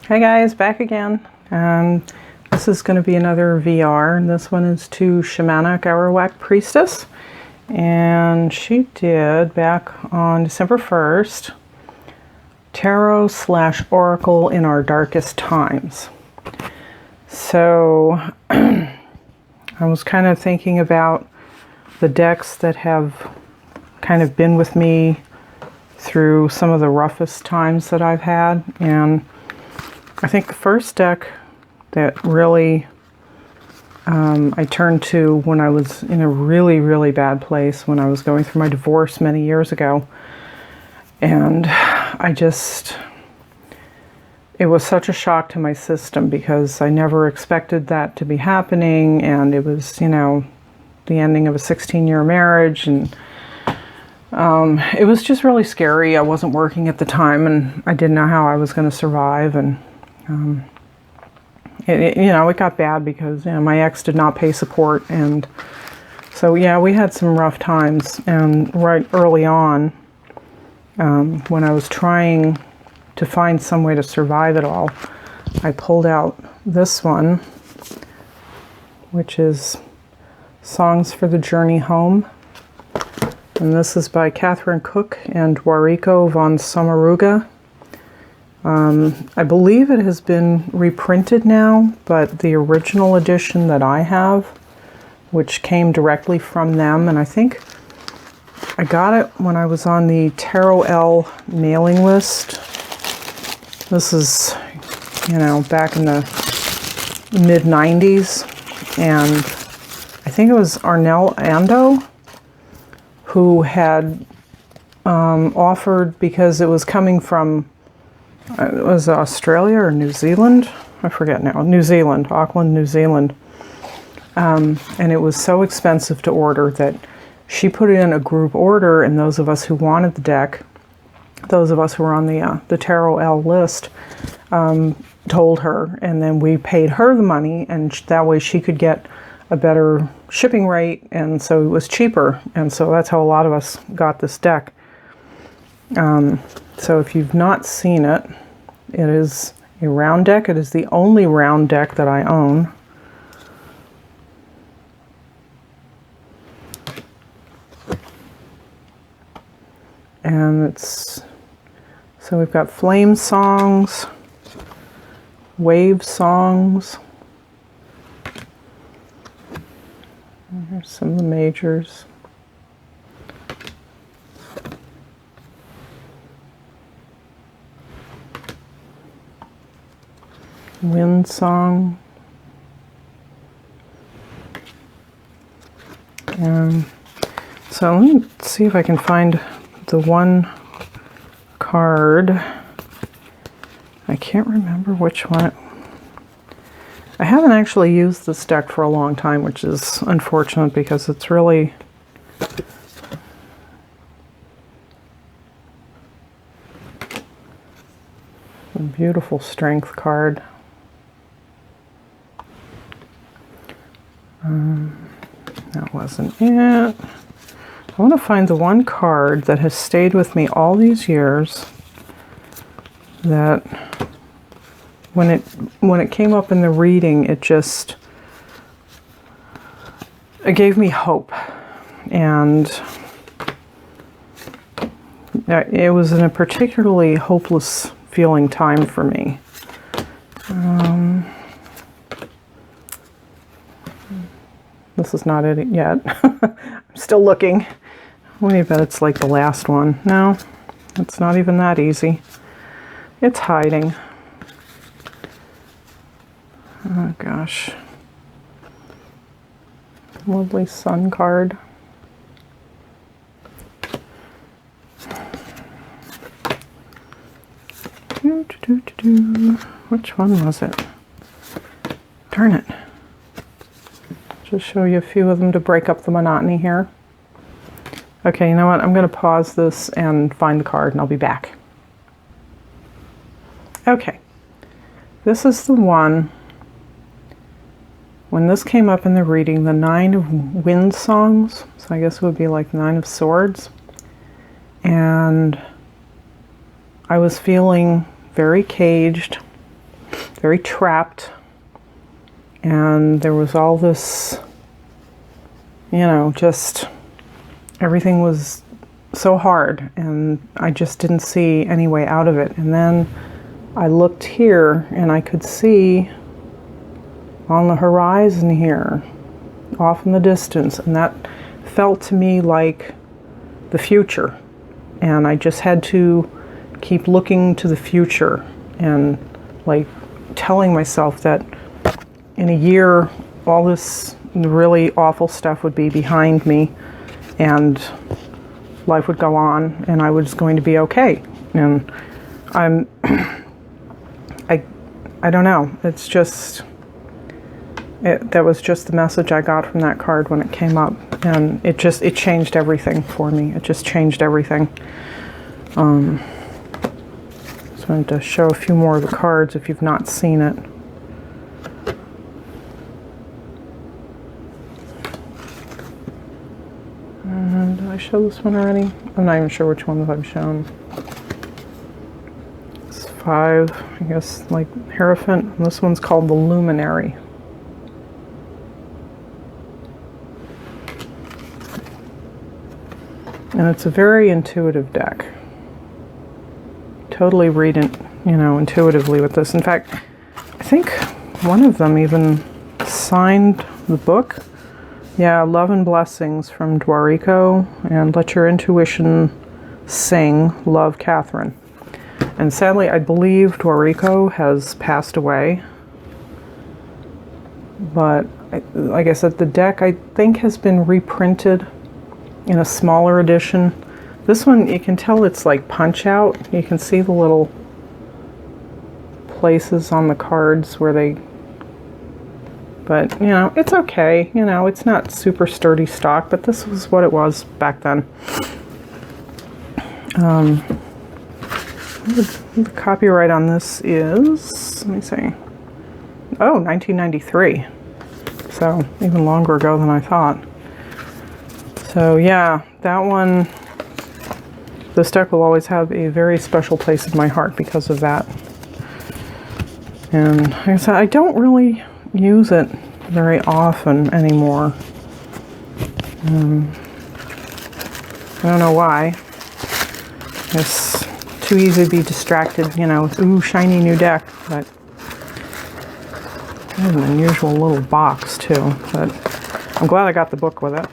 Hi guys, back again. This is going to be another VR, and this one is to Shamanic Arawak Priestess. And she did, back on December 1st, Tarot/Oracle in Our Darkest Times. So I was kind of thinking about the decks that have kind of been with me through some of the roughest times that I've had, and I think the first deck that really I turned to when I was in a really, really bad place, when I was going through my divorce many years ago. And it was such a shock to my system because I never expected that to be happening. And it was, you know, the ending of a 16-year marriage. And it was just really scary. I wasn't working at the time and I didn't know how I was going to survive. And it got bad because my ex did not pay support, and so we had some rough times. And right early on, when I was trying to find some way to survive it all, I pulled out this one, which is Songs for the Journey Home, and this is by Catherine Cook and Wariko von Sommaruga. I believe it has been reprinted now, but the original edition that I have, which came directly from them, and I think I got it when I was on the Tarot L mailing list. This is, back in the mid-90s, and I think it was Arnell Ando who had offered, because it was coming from it was Australia or New Zealand? I forget now. New Zealand, Auckland, New Zealand. And it was so expensive to order that she put in a group order, and those of us who wanted the deck, those of us who were on the Tarot L list, told her, and then we paid her the money, and that way she could get a better shipping rate, and so it was cheaper. And so that's how a lot of us got this deck. So if you've not seen it, it is a round deck. It is the only round deck that I own. And so we've got flame songs, wave songs. And here's some of the majors. Wind song, and so let me see if I can find the one card. I can't remember which one. I haven't actually used this deck for a long time, which is unfortunate because it's really a beautiful strength card. That wasn't it. I want to find the one card that has stayed with me all these years, that when it came up in the reading, it gave me hope. And it was in a particularly hopeless feeling time for me. This is not it yet. I'm still looking. I bet it's like the last one. No, it's not even that easy. It's hiding. Oh gosh. Lovely sun card. Which one was it? Darn it. Just show you a few of them to break up the monotony here. Okay, you know what? I'm going to pause this and find the card, and I'll be back. Okay. This is the one. When this came up in the reading, the 9 of Wind Songs, so I guess it would be like 9 of Swords. And I was feeling very caged, very trapped. And there was all this, you know, just everything was so hard, and I just didn't see any way out of it. And then I looked here, and I could see on the horizon here, off in the distance, and that felt to me like the future. And I just had to keep looking to the future and like telling myself that in a year all this really awful stuff would be behind me and life would go on and I was going to be okay. And I don't know, it's just that was just the message I got from that card when it came up, and it changed everything for me. It just changed everything. Just wanted to show a few more of the cards if you've not seen it. Did I show this one already? I'm not even sure which ones I've shown. It's 5, I guess, like Hierophant. And this one's called the Luminary. And it's a very intuitive deck. Totally read it, you know, intuitively with this. In fact, I think one of them even signed the book. Yeah, Love and Blessings from Dwariko, and Let Your Intuition Sing, Love, Catherine. And sadly, I believe Dwariko has passed away. But like I said, the deck I think has been reprinted in a smaller edition. This one, you can tell it's like punch out. You can see the little places on the cards where they, but you know, it's okay. You know, it's not super sturdy stock, but this was what it was back then. The copyright on this is, let me see, oh, 1993. So even longer ago than I thought. So yeah, that one, this deck will always have a very special place in my heart because of that. And like I said, I don't really use it very often anymore. I don't know why. It's too easy to be distracted, you know, with, ooh, shiny new deck. But it's an unusual little box too. But I'm glad I got the book with it.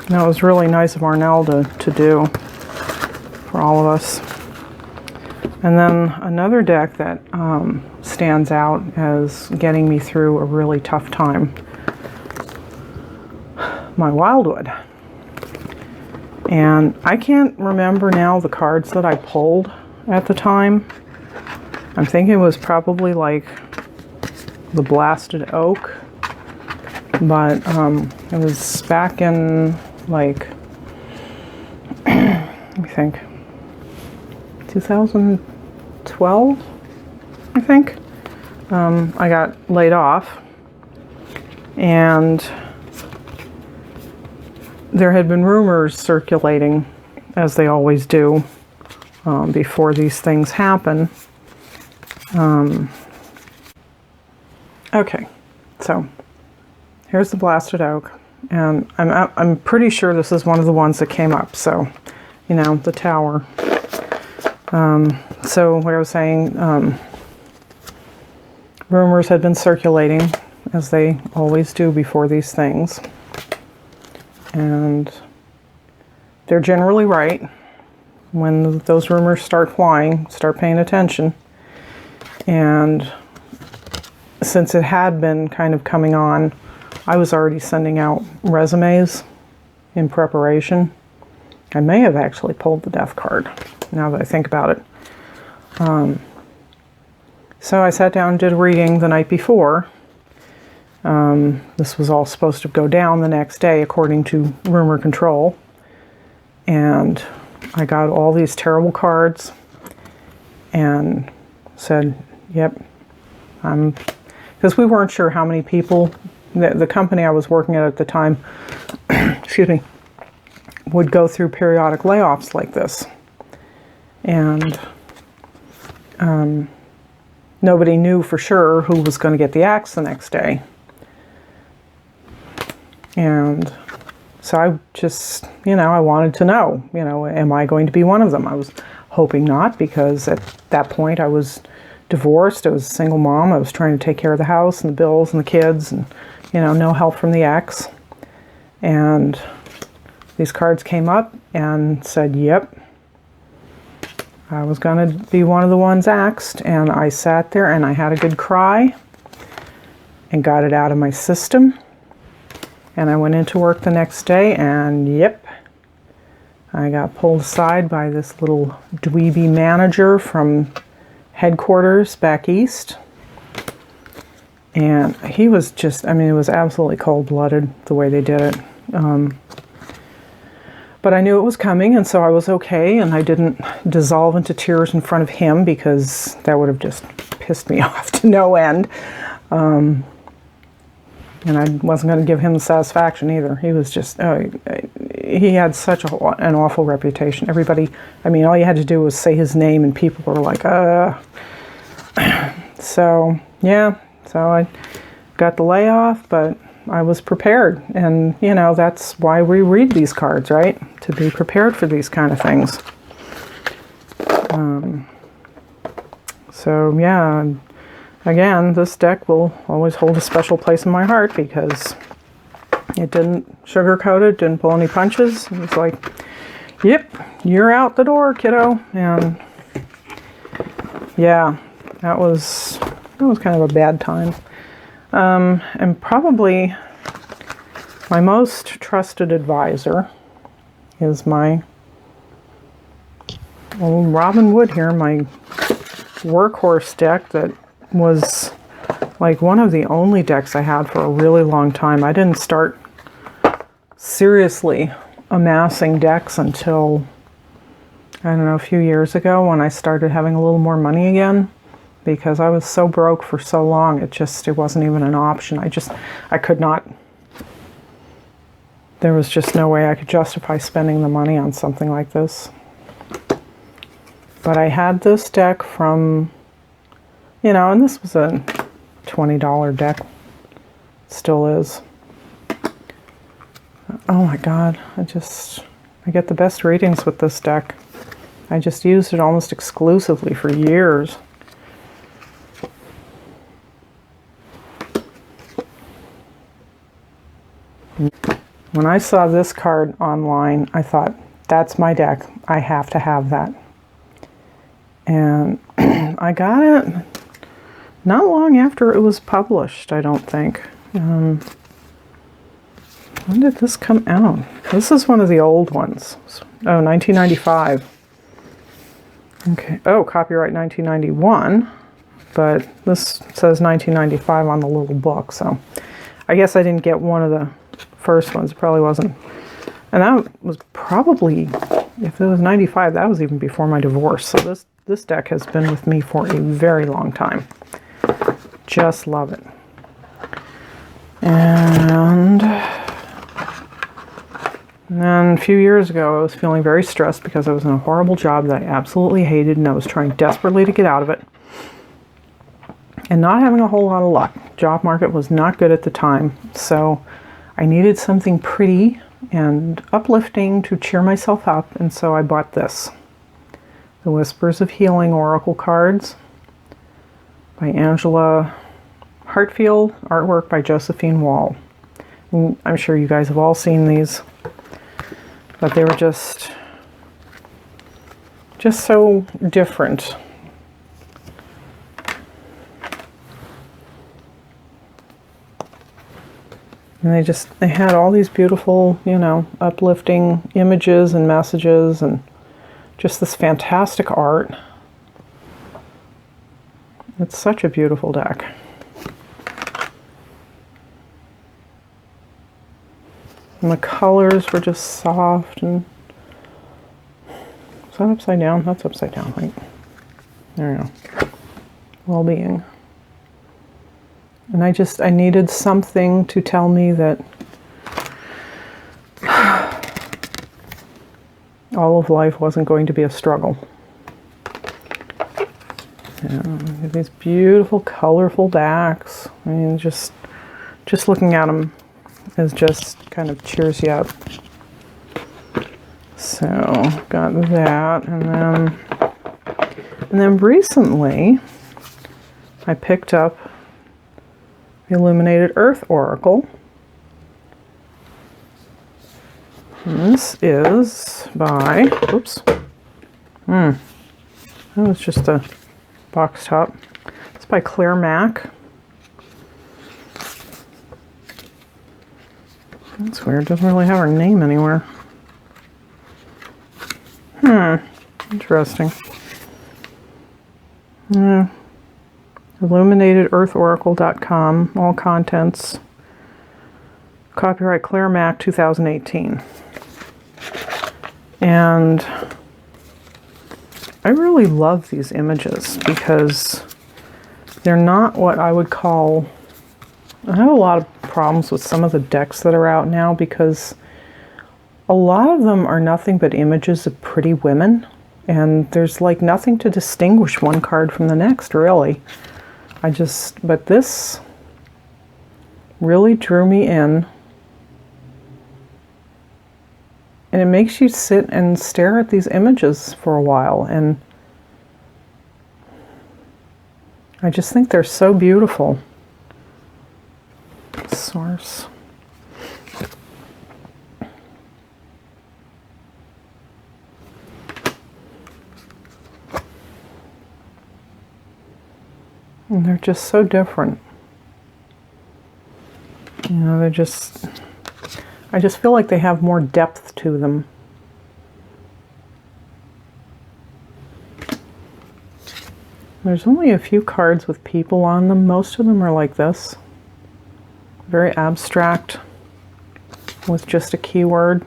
That was really nice of Arnell to do for all of us. And then another deck that stands out as getting me through a really tough time, my Wildwood. And I can't remember now the cards that I pulled at the time. I'm thinking it was probably like the Blasted Oak, but it was back in like, let me think, 2012, I think. I got laid off, and there had been rumors circulating, as they always do, before these things happen. Okay, so here's the Blasted Oak, and I'm pretty sure this is one of the ones that came up. So, you know, the tower. So what I was saying, rumors had been circulating, as they always do before these things. And they're generally right. When those rumors start flying, start paying attention. And since it had been kind of coming on, I was already sending out resumes in preparation. I may have actually pulled the death card, now that I think about it. So I sat down and did a reading the night before. This was all supposed to go down the next day according to rumor control. And I got all these terrible cards and said, yep, because we weren't sure how many people, the company I was working at the time, excuse me, would go through periodic layoffs like this. And nobody knew for sure who was going to get the axe the next day. And so I just, I wanted to know, am I going to be one of them? I was hoping not, because at that point I was divorced. I was a single mom. I was trying to take care of the house and the bills and the kids, and, no help from the ex. And these cards came up and said, yep, I was going to be one of the ones axed. And I sat there and I had a good cry and got it out of my system. And I went into work the next day, and yep, I got pulled aside by this little dweeby manager from headquarters back east. And he was just, it was absolutely cold-blooded the way they did it. But I knew it was coming, and so I was okay, and I didn't dissolve into tears in front of him, because that would have just pissed me off to no end. And I wasn't going to give him the satisfaction either. He was just, he had such an awful reputation. Everybody, all you had to do was say his name and people were like, So, yeah, so I got the layoff, but I was prepared. And, that's why we read these cards, right? To be prepared for these kind of things. So, yeah. Again, this deck will always hold a special place in my heart, because it didn't sugarcoat it, didn't pull any punches. It was like, yep, you're out the door, kiddo. And yeah, that was kind of a bad time. And probably my most trusted advisor is my old Robin Wood here, my workhorse deck that was like one of the only decks I had for a really long time. I didn't start seriously amassing decks until, I don't know, a few years ago, when I started having a little more money again, because I was so broke for so long. It wasn't even an option. I could not, there was just no way I could justify spending the money on something like this. But I had this deck from, and this was a $20 deck. Still is. Oh my God, I get the best readings with this deck. I just used it almost exclusively for years. When I saw this card online, I thought, that's my deck. I have to have that. And I got it not long after it was published, I don't think. When did this come out? This is one of the old ones. Oh, 1995. Okay. Oh, copyright 1991. But this says 1995 on the little book, so I guess I didn't get one of the first ones. It probably wasn't. And that was probably, if it was 95, that was even before my divorce. So this deck has been with me for a very long time. Just love it. And then a few years ago, I was feeling very stressed because I was in a horrible job that I absolutely hated, and I was trying desperately to get out of it. And not having a whole lot of luck. Job market was not good at the time, so I needed something pretty and uplifting to cheer myself up, and so I bought this. The Whispers of Healing Oracle cards by Angela Hartfield, artwork by Josephine Wall. And I'm sure you guys have all seen these, but they were just so different. And they had all these beautiful, uplifting images and messages, and just this fantastic art. It's such a beautiful deck. And the colors were just soft and... Is that upside down? That's upside down, right? There we go. Well-being. And I needed something to tell me that all of life wasn't going to be a struggle. These beautiful, colorful backs. I mean, just looking at them is just kind of cheers you up. So, got that, and then recently, I picked up the Illuminated Earth Oracle. And this is by, oops, that was just a box top. It's by Claire Mack. That's weird, doesn't really have her name anywhere. Interesting. Yeah. IlluminatedEarthOracle.com, all contents. Copyright Claire Mack 2018. And I really love these images because they're not what I would call... I have a lot of problems with some of the decks that are out now because a lot of them are nothing but images of pretty women, and there's like nothing to distinguish one card from the next, really. But this really drew me in, and it makes you sit and stare at these images for a while, and I just think they're so beautiful. Source. And they're just so different. You know, I just feel like they have more depth to them. There's only a few cards with people on them. Most of them are like this. Very abstract with just a keyword.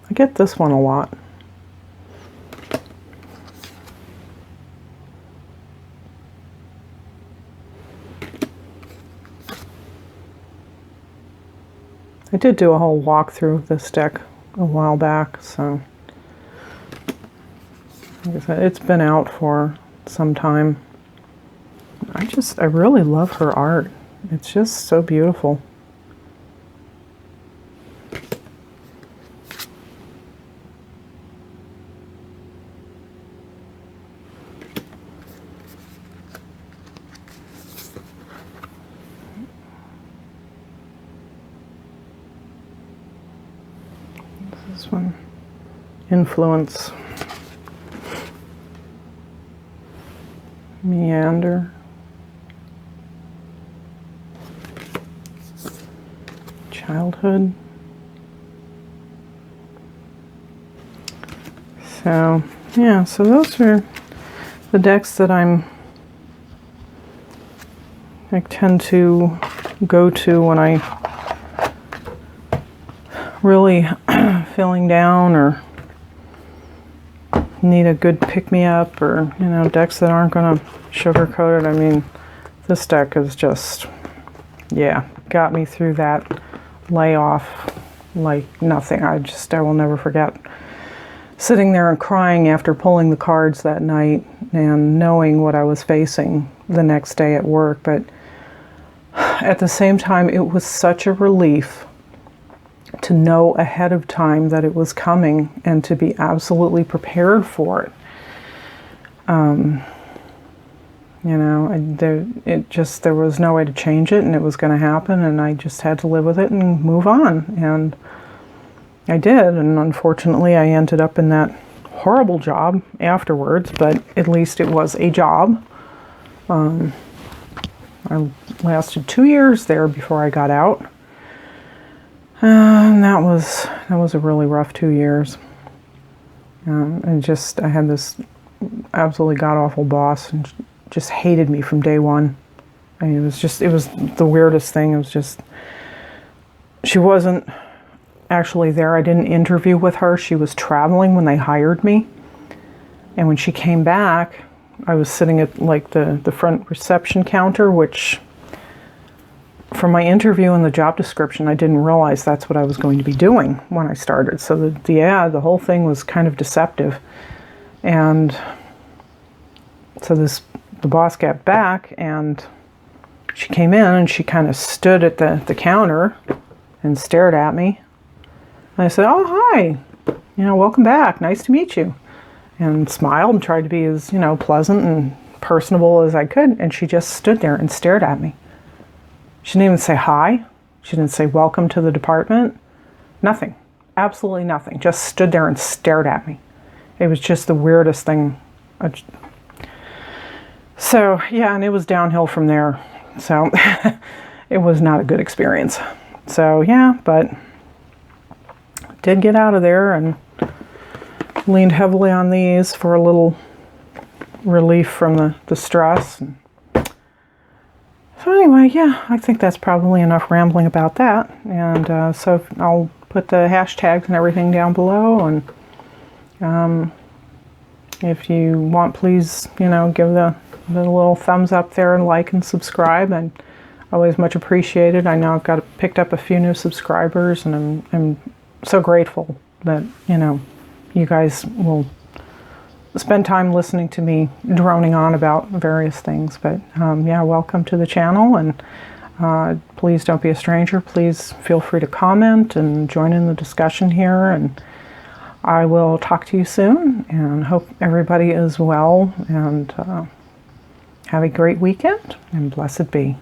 I get this one a lot. I did do a whole walkthrough of this deck a while back, so like I said, it's been out for some time. I really love her art. It's just so beautiful. This one, Influence, Meander, Childhood. So yeah, so those are the decks that I tend to go to when I really feeling down or need a good pick-me-up, or you know, decks that aren't going to sugarcoat it. I mean, this deck is just, yeah, got me through that layoff like nothing. I will never forget sitting there and crying after pulling the cards that night and knowing what I was facing the next day at work. But at the same time, it was such a relief to know ahead of time that it was coming and to be absolutely prepared for it. You know, there was no way to change it, and it was going to happen, and I just had to live with it and move on. And I did, and unfortunately I ended up in that horrible job afterwards, but at least it was a job. I lasted 2 years there before I got out. And that was a really rough 2 years. And I had this absolutely god-awful boss, and just hated me from day one. I mean, it was the weirdest thing. It was just, she wasn't actually there. I didn't interview with her. She was traveling when they hired me. And when she came back, I was sitting at like the front reception counter, which from my interview and the job description, I didn't realize that's what I was going to be doing when I started. So the whole thing was kind of deceptive. And So the boss got back, and she came in, and she kind of stood at the counter and stared at me. And I said, "Oh, hi, welcome back. Nice to meet you." And smiled and tried to be as, pleasant and personable as I could. And she just stood there and stared at me. She didn't even say hi. She didn't say welcome to the department. Nothing. Absolutely nothing. Just stood there and stared at me. It was just the weirdest thing. So, yeah, and it was downhill from there. So, it was not a good experience. So, yeah, but did get out of there and leaned heavily on these for a little relief from the stress. So anyway, yeah, I think that's probably enough rambling about that. And so I'll put the hashtags and everything down below. And if you want, please, give the little thumbs up there and like and subscribe. And always much appreciated. I know I've picked up a few new subscribers, and I'm so grateful that, you guys will spend time listening to me droning on about various things. But yeah, welcome to the channel, and please don't be a stranger. Please feel free to comment and join in the discussion here, and I will talk to you soon, and hope everybody is well, and have a great weekend, and blessed be.